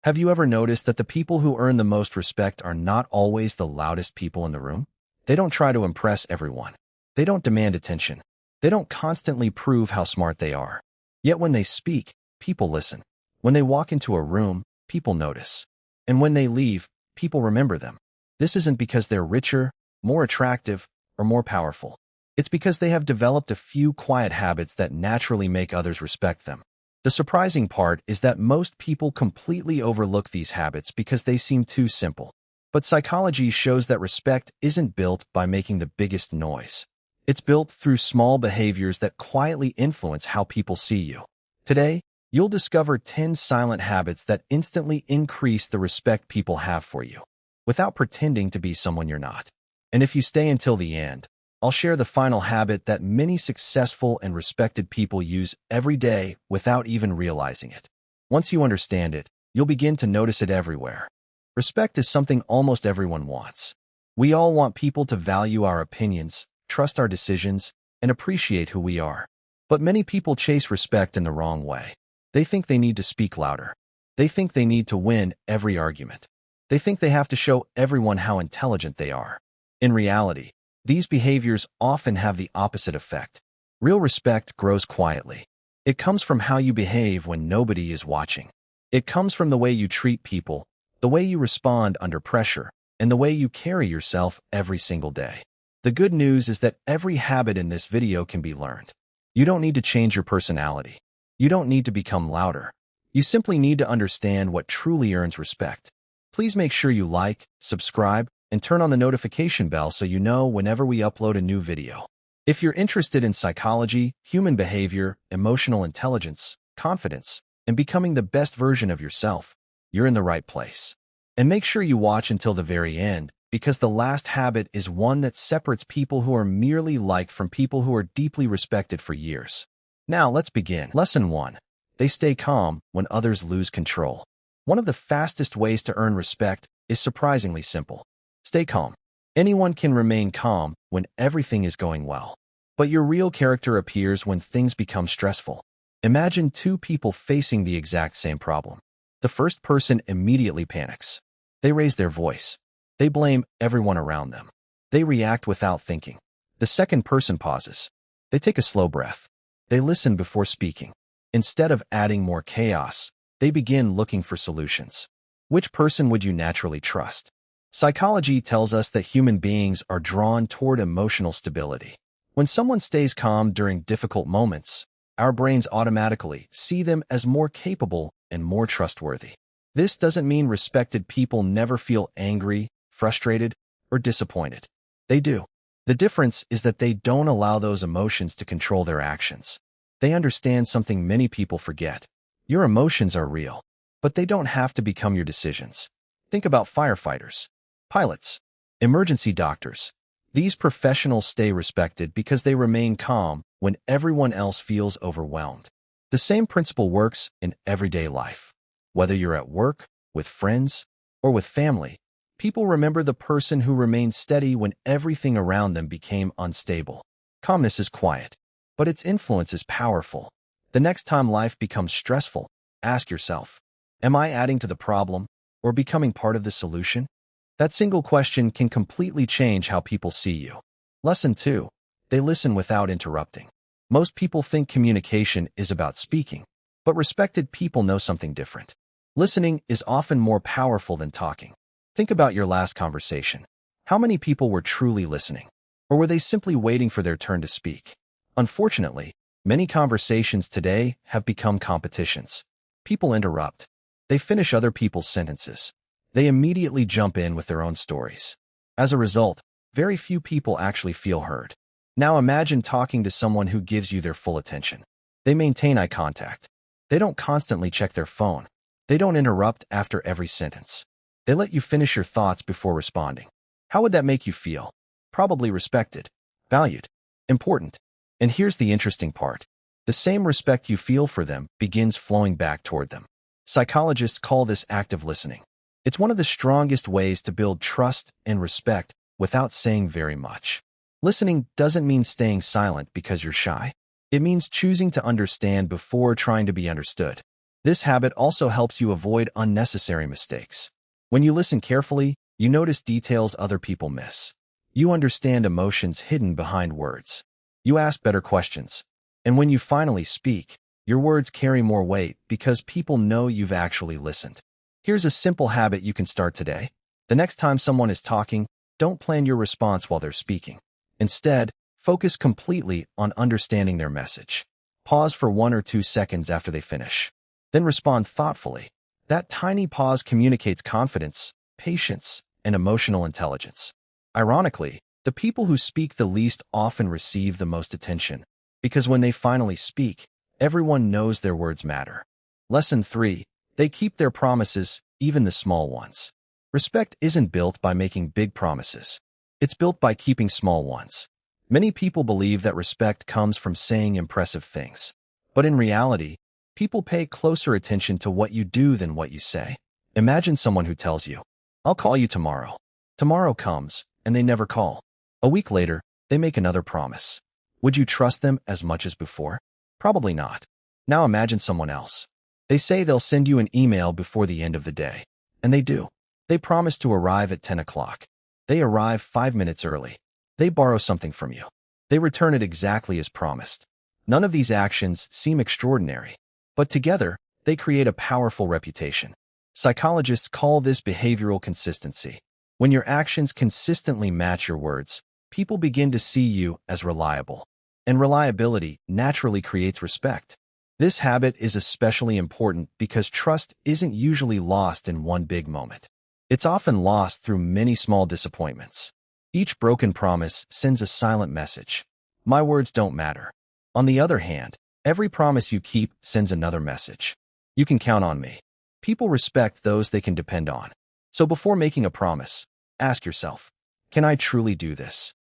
Have you ever noticed that the people who earn the most respect are not always the loudest people in the room? They don't try to impress everyone. They don't demand attention. They don't constantly prove how smart they are. Yet when they speak, people listen. When they walk into a room, people notice. And when they leave, people remember them. This isn't because they're richer, more attractive, or more powerful. It's because they have developed a few quiet habits that naturally make others respect them. The surprising part is that most people completely overlook these habits because they seem too simple. But psychology shows that respect isn't built by making the biggest noise. It's built through small behaviors that quietly influence how people see you. Today, you'll discover 10 silent habits that instantly increase the respect people have for you, without pretending to be someone you're not. And if you stay until the end, I'll share the final habit that many successful and respected people use every day without even realizing it. Once you understand it, you'll begin to notice it everywhere. Respect is something almost everyone wants. We all want people to value our opinions, trust our decisions, and appreciate who we are. But many people chase respect in the wrong way. They think they need to speak louder. They think they need to win every argument. They think they have to show everyone how intelligent they are. In reality, these behaviors often have the opposite effect. Real respect grows quietly. It comes from how you behave when nobody is watching. It comes from the way you treat people, the way you respond under pressure, and the way you carry yourself every single day. The good news is that every habit in this video can be learned. You don't need to change your personality. You don't need to become louder. You simply need to understand what truly earns respect. Please make sure you like, subscribe, and turn on the notification bell so you know whenever we upload a new video. If you're interested in psychology, human behavior, emotional intelligence, confidence, and becoming the best version of yourself, you're in the right place. And make sure you watch until the very end, because the last habit is one that separates people who are merely liked from people who are deeply respected for years. Now let's begin. Lesson 1. They stay calm when others lose control. One of the fastest ways to earn respect is surprisingly simple. Stay calm. Anyone can remain calm when everything is going well. But your real character appears when things become stressful. Imagine two people facing the exact same problem. The first person immediately panics. They raise their voice. They blame everyone around them. They react without thinking. The second person pauses. They take a slow breath. They listen before speaking. Instead of adding more chaos, they begin looking for solutions. Which person would you naturally trust? Psychology tells us that human beings are drawn toward emotional stability. When someone stays calm during difficult moments, our brains automatically see them as more capable and more trustworthy. This doesn't mean respected people never feel angry, frustrated, or disappointed. They do. The difference is that they don't allow those emotions to control their actions. They understand something many people forget. Your emotions are real, but they don't have to become your decisions. Think about firefighters, pilots, emergency doctors. These professionals stay respected because they remain calm when everyone else feels overwhelmed. The same principle works in everyday life. Whether you're at work, with friends, or with family, people remember the person who remained steady when everything around them became unstable. Calmness is quiet, but its influence is powerful. The next time life becomes stressful, ask yourself, am I adding to the problem or becoming part of the solution? That single question can completely change how people see you. Lesson 2. They listen without interrupting. Most people think communication is about speaking, but respected people know something different. Listening is often more powerful than talking. Think about your last conversation. How many people were truly listening? Or were they simply waiting for their turn to speak? Unfortunately, many conversations today have become competitions. People interrupt. They finish other people's sentences. They immediately jump in with their own stories. As a result, very few people actually feel heard. Now imagine talking to someone who gives you their full attention. They maintain eye contact. They don't constantly check their phone. They don't interrupt after every sentence. They let you finish your thoughts before responding. How would that make you feel? Probably respected, valued, important. And here's the interesting part. The same respect you feel for them begins flowing back toward them. Psychologists call this active listening. It's one of the strongest ways to build trust and respect without saying very much. Listening doesn't mean staying silent because you're shy. It means choosing to understand before trying to be understood. This habit also helps you avoid unnecessary mistakes. When you listen carefully, you notice details other people miss. You understand emotions hidden behind words. You ask better questions. And when you finally speak, your words carry more weight because people know you've actually listened. Here's a simple habit you can start today. The next time someone is talking, don't plan your response while they're speaking. Instead, focus completely on understanding their message. Pause for 1 or 2 seconds after they finish. Then respond thoughtfully. That tiny pause communicates confidence, patience, and emotional intelligence. Ironically, the people who speak the least often receive the most attention, because when they finally speak, everyone knows their words matter. Lesson 3. They keep their promises, even the small ones. Respect isn't built by making big promises. It's built by keeping small ones. Many people believe that respect comes from saying impressive things. But in reality, people pay closer attention to what you do than what you say. Imagine someone who tells you, "I'll call you tomorrow." Tomorrow comes, and they never call. A week later, they make another promise. Would you trust them as much as before? Probably not. Now imagine someone else. They say they'll send you an email before the end of the day. And they do. They promise to arrive at 10 o'clock. They arrive 5 minutes early. They borrow something from you. They return it exactly as promised. None of these actions seem extraordinary, but together, they create a powerful reputation. Psychologists call this behavioral consistency. When your actions consistently match your words, people begin to see you as reliable. And reliability naturally creates respect. This habit is especially important because trust isn't usually lost in one big moment. It's often lost through many small disappointments. Each broken promise sends a silent message. My words don't matter. On the other hand, every promise you keep sends another message. You can count on me. People respect those they can depend on. So before making a promise, ask yourself, can I truly do this?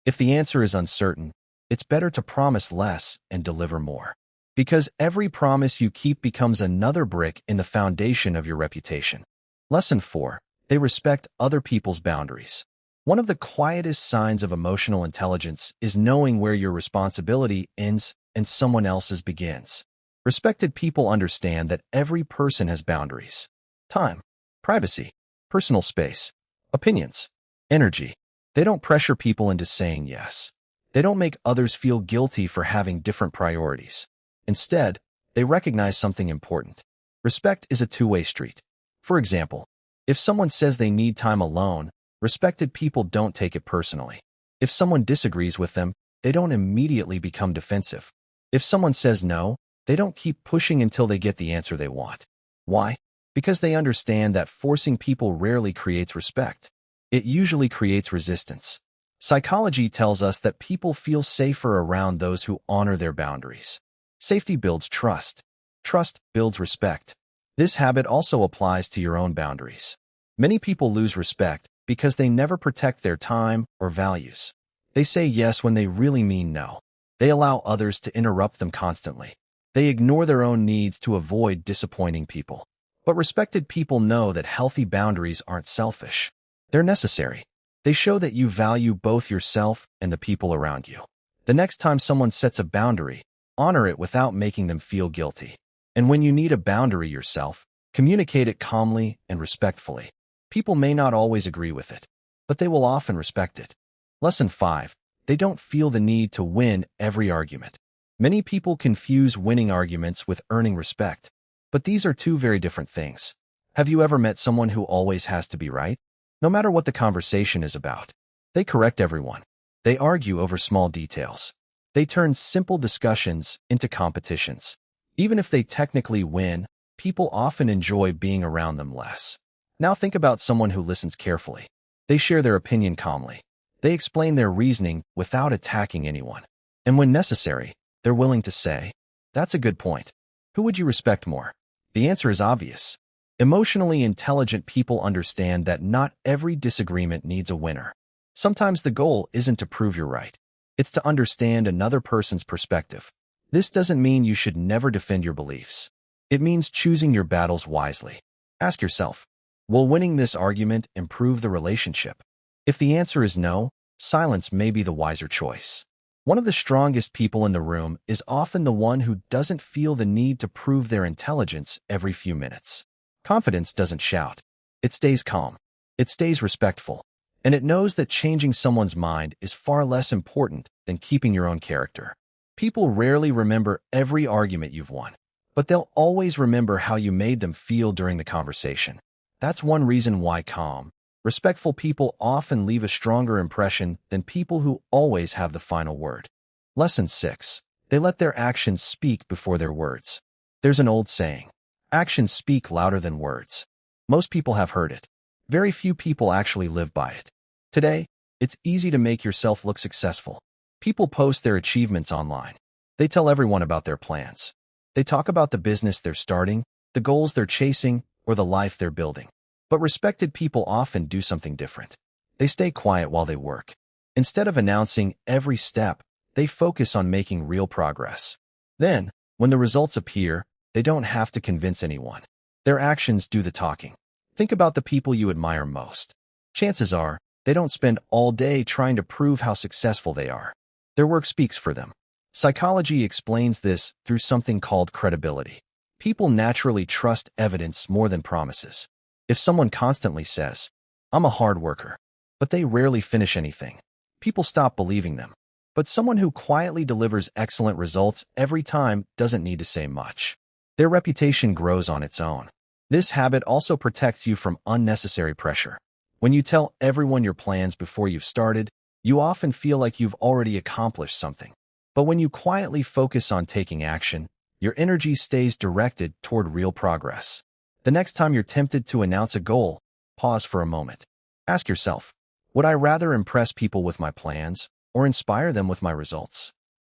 If the answer is uncertain, it's better to promise less and deliver more. Because every promise you keep becomes another brick in the foundation of your reputation. Lesson 4. They respect other people's boundaries. One of the quietest signs of emotional intelligence is knowing where your responsibility ends and someone else's begins. Respected people understand that every person has boundaries. Time, privacy, personal space, opinions, energy. They don't pressure people into saying yes. They don't make others feel guilty for having different priorities. Instead, they recognize something important. Respect is a two-way street. For example, if someone says they need time alone, respected people don't take it personally. If someone disagrees with them, they don't immediately become defensive. If someone says no, they don't keep pushing until they get the answer they want. Why? Because they understand that forcing people rarely creates respect. It usually creates resistance. Psychology tells us that people feel safer around those who honor their boundaries. Safety builds trust. Trust builds respect. This habit also applies to your own boundaries. Many people lose respect because they never protect their time or values. They say yes when they really mean no. They allow others to interrupt them constantly. They ignore their own needs to avoid disappointing people. But respected people know that healthy boundaries aren't selfish. They're necessary. They show that you value both yourself and the people around you. The next time someone sets a boundary, honor it without making them feel guilty. And when you need a boundary yourself, communicate it calmly and respectfully. People may not always agree with it, but they will often respect it. Lesson 5. They don't feel the need to win every argument. Many people confuse winning arguments with earning respect, but these are two very different things. Have you ever met someone who always has to be right? No matter what the conversation is about, they correct everyone. They argue over small details. They turn simple discussions into competitions. Even if they technically win, people often enjoy being around them less. Now think about someone who listens carefully. They share their opinion calmly. They explain their reasoning without attacking anyone. And when necessary, they're willing to say, "That's a good point. Who would you respect more?" The answer is obvious. Emotionally intelligent people understand that not every disagreement needs a winner. Sometimes the goal isn't to prove you're right. It's to understand another person's perspective. This doesn't mean you should never defend your beliefs. It means choosing your battles wisely. Ask yourself, will winning this argument improve the relationship? If the answer is no, silence may be the wiser choice. One of the strongest people in the room is often the one who doesn't feel the need to prove their intelligence every few minutes. Confidence doesn't shout. It stays calm. It stays respectful. And it knows that changing someone's mind is far less important than keeping your own character. People rarely remember every argument you've won, but they'll always remember how you made them feel during the conversation. That's one reason why calm, respectful people often leave a stronger impression than people who always have the final word. Lesson 6. They let their actions speak before their words. There's an old saying, actions speak louder than words. Most people have heard it. Very few people actually live by it. Today, it's easy to make yourself look successful. People post their achievements online. They tell everyone about their plans. They talk about the business they're starting, the goals they're chasing, or the life they're building. But respected people often do something different. They stay quiet while they work. Instead of announcing every step, they focus on making real progress. Then, when the results appear, they don't have to convince anyone. Their actions do the talking. Think about the people you admire most. Chances are, they don't spend all day trying to prove how successful they are. Their work speaks for them. Psychology explains this through something called credibility. People naturally trust evidence more than promises. If someone constantly says, "I'm a hard worker," but they rarely finish anything, people stop believing them. But someone who quietly delivers excellent results every time doesn't need to say much. Their reputation grows on its own. This habit also protects you from unnecessary pressure. When you tell everyone your plans before you've started, you often feel like you've already accomplished something. But when you quietly focus on taking action, your energy stays directed toward real progress. The next time you're tempted to announce a goal, pause for a moment. Ask yourself, would I rather impress people with my plans or inspire them with my results?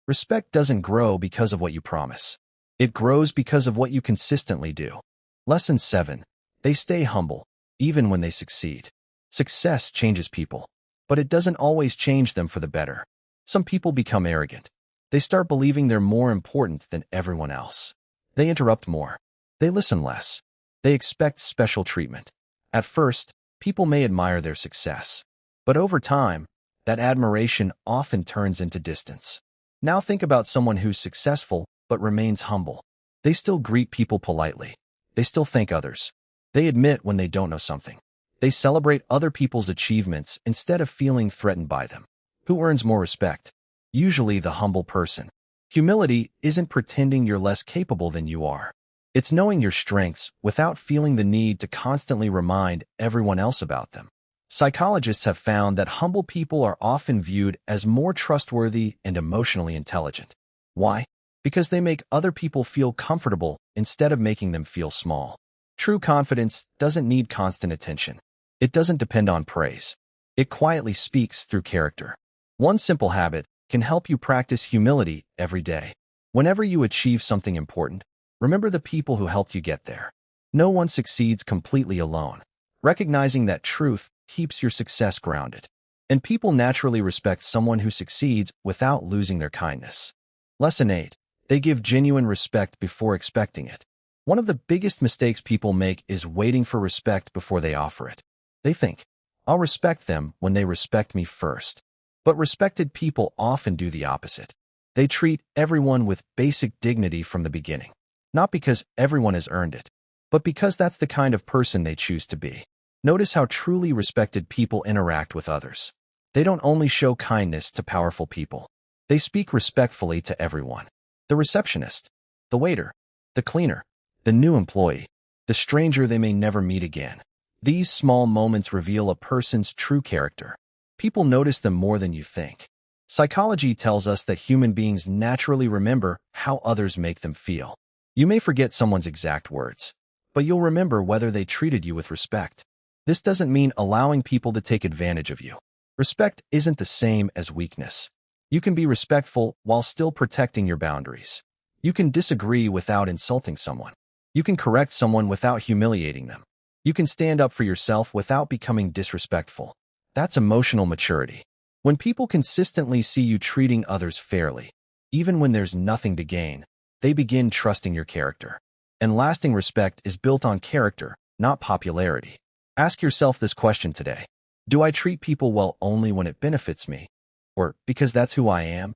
Respect doesn't grow because of what you promise. It grows because of what you consistently do. Lesson 7. They stay humble, even when they succeed. Success changes people, but it doesn't always change them for the better. Some people become arrogant. They start believing they're more important than everyone else. They interrupt more. They listen less. They expect special treatment. At first, people may admire their success, but over time, that admiration often turns into distance. Now think about someone who's successful but remains humble. They still greet people politely. They still thank others. They admit when they don't know something. They celebrate other people's achievements instead of feeling threatened by them. Who earns more respect? Usually the humble person. Humility isn't pretending you're less capable than you are. It's knowing your strengths without feeling the need to constantly remind everyone else about them. Psychologists have found that humble people are often viewed as more trustworthy and emotionally intelligent. Why? Because they make other people feel comfortable instead of making them feel small. True confidence doesn't need constant attention. It doesn't depend on praise. It quietly speaks through character. One simple habit can help you practice humility every day. Whenever you achieve something important, remember the people who helped you get there. No one succeeds completely alone. Recognizing that truth keeps your success grounded. And people naturally respect someone who succeeds without losing their kindness. Lesson 8. They give genuine respect before expecting it. One of the biggest mistakes people make is waiting for respect before they offer it. They think, I'll respect them when they respect me first. But respected people often do the opposite. They treat everyone with basic dignity from the beginning. Not because everyone has earned it, but because that's the kind of person they choose to be. Notice how truly respected people interact with others. They don't only show kindness to powerful people. They speak respectfully to everyone. The receptionist, the waiter, the cleaner, the new employee, the stranger they may never meet again. These small moments reveal a person's true character. People notice them more than you think. Psychology tells us that human beings naturally remember how others make them feel. You may forget someone's exact words, but you'll remember whether they treated you with respect. This doesn't mean allowing people to take advantage of you. Respect isn't the same as weakness. You can be respectful while still protecting your boundaries. You can disagree without insulting someone. You can correct someone without humiliating them. You can stand up for yourself without becoming disrespectful. That's emotional maturity. When people consistently see you treating others fairly, even when there's nothing to gain, they begin trusting your character. And lasting respect is built on character, not popularity. Ask yourself this question today. Do I treat people well only when it benefits me? Or because that's who I am?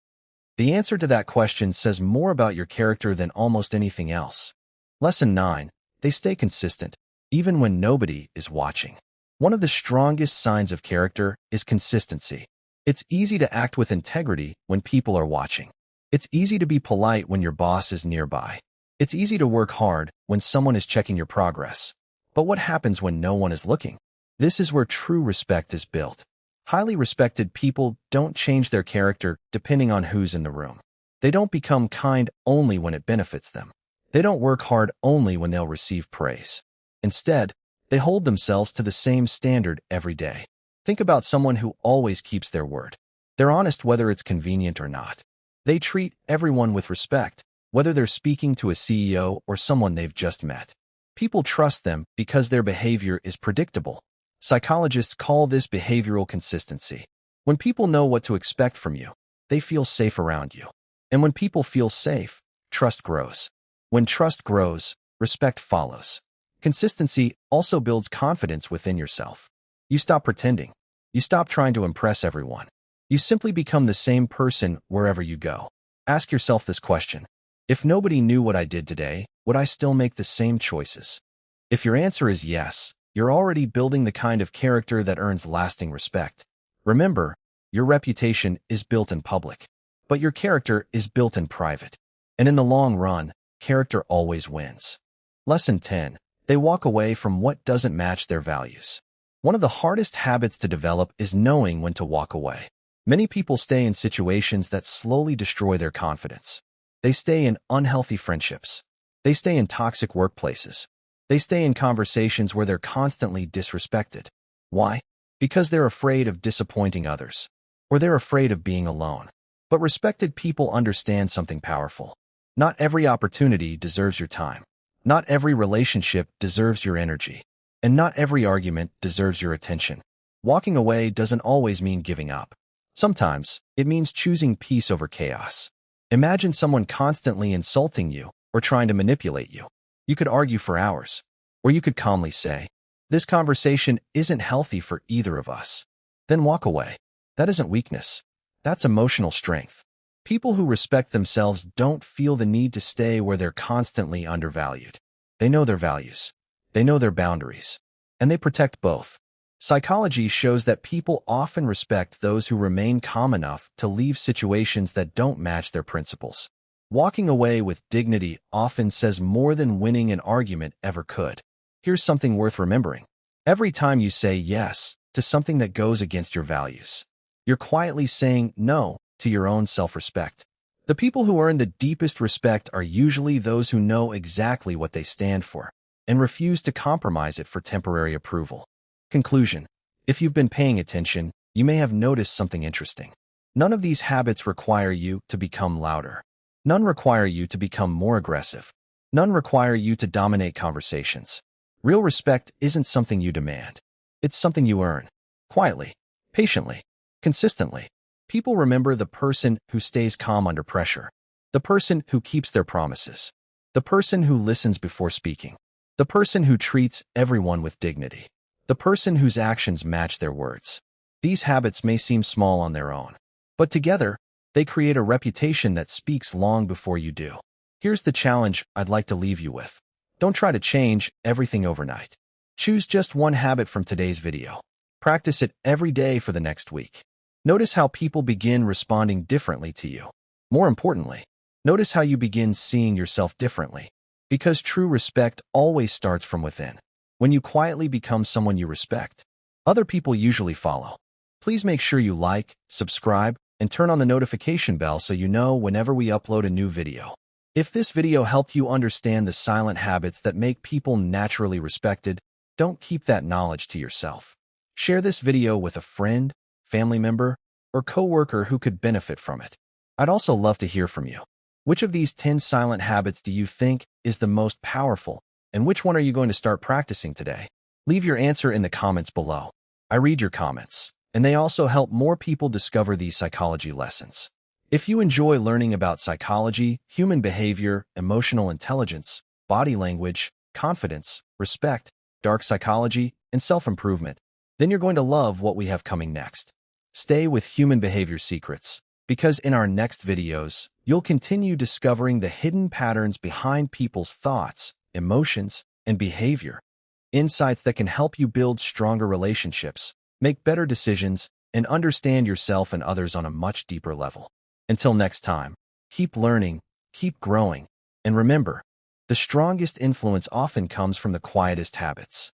The answer to that question says more about your character than almost anything else. Lesson 9. They stay consistent, even when nobody is watching. One of the strongest signs of character is consistency. It's easy to act with integrity when people are watching. It's easy to be polite when your boss is nearby. It's easy to work hard when someone is checking your progress. But what happens when no one is looking? This is where true respect is built. Highly respected people don't change their character depending on who's in the room. They don't become kind only when it benefits them. They don't work hard only when they'll receive praise. Instead, they hold themselves to the same standard every day. Think about someone who always keeps their word. They're honest whether it's convenient or not. They treat everyone with respect, whether they're speaking to a CEO or someone they've just met. People trust them because their behavior is predictable. Psychologists call this behavioral consistency. When people know what to expect from you, they feel safe around you. And when people feel safe, trust grows. When trust grows, respect follows. Consistency also builds confidence within yourself. You stop pretending. You stop trying to impress everyone. You simply become the same person wherever you go. Ask yourself this question. If nobody knew what I did today, would I still make the same choices? If your answer is yes, you're already building the kind of character that earns lasting respect. Remember, your reputation is built in public, but your character is built in private. And in the long run, character always wins. Lesson 10. They walk away from what doesn't match their values. One of the hardest habits to develop is knowing when to walk away. Many people stay in situations that slowly destroy their confidence. They stay in unhealthy friendships. They stay in toxic workplaces. They stay in conversations where they're constantly disrespected. Why? Because they're afraid of disappointing others, or they're afraid of being alone. But respected people understand something powerful. Not every opportunity deserves your time. Not every relationship deserves your energy. And not every argument deserves your attention. Walking away doesn't always mean giving up. Sometimes, it means choosing peace over chaos. Imagine someone constantly insulting you or trying to manipulate you. You could argue for hours, or you could calmly say, "This conversation isn't healthy for either of us." Then walk away. That isn't weakness. That's emotional strength. People who respect themselves don't feel the need to stay where they're constantly undervalued. They know their values. They know their boundaries. And they protect both. Psychology shows that people often respect those who remain calm enough to leave situations that don't match their principles. Walking away with dignity often says more than winning an argument ever could. Here's something worth remembering. Every time you say yes to something that goes against your values, you're quietly saying no to your own self-respect. The people who earn the deepest respect are usually those who know exactly what they stand for and refuse to compromise it for temporary approval. Conclusion. If you've been paying attention, you may have noticed something interesting. None of these habits require you to become louder. None require you to become more aggressive. None require you to dominate conversations. Real respect isn't something you demand. It's something you earn. Quietly, patiently, consistently. People remember the person who stays calm under pressure. The person who keeps their promises. The person who listens before speaking. The person who treats everyone with dignity. The person whose actions match their words. These habits may seem small on their own, but together, they create a reputation that speaks long before you do. Here's the challenge I'd like to leave you with. Don't try to change everything overnight. Choose just one habit from today's video. Practice it every day for the next week. Notice how people begin responding differently to you. More importantly, notice how you begin seeing yourself differently. Because true respect always starts from within. When you quietly become someone you respect, other people usually follow. Please make sure you like, subscribe, and turn on the notification bell so you know whenever we upload a new video. If this video helped you understand the silent habits that make people naturally respected, don't keep that knowledge to yourself. Share this video with a friend, family member, or coworker who could benefit from it. I'd also love to hear from you. Which of these 10 silent habits do you think is the most powerful? And which one are you going to start practicing today? Leave your answer in the comments below. I read your comments, and they also help more people discover these psychology lessons. If you enjoy learning about psychology, human behavior, emotional intelligence, body language, confidence, respect, dark psychology, and self-improvement, then you're going to love what we have coming next. Stay with Human Behavior Secrets. Because in our next videos, you'll continue discovering the hidden patterns behind people's thoughts, emotions, and behavior, insights that can help you build stronger relationships, make better decisions, and understand yourself and others on a much deeper level. Until next time, keep learning, keep growing, and remember, the strongest influence often comes from the quietest habits.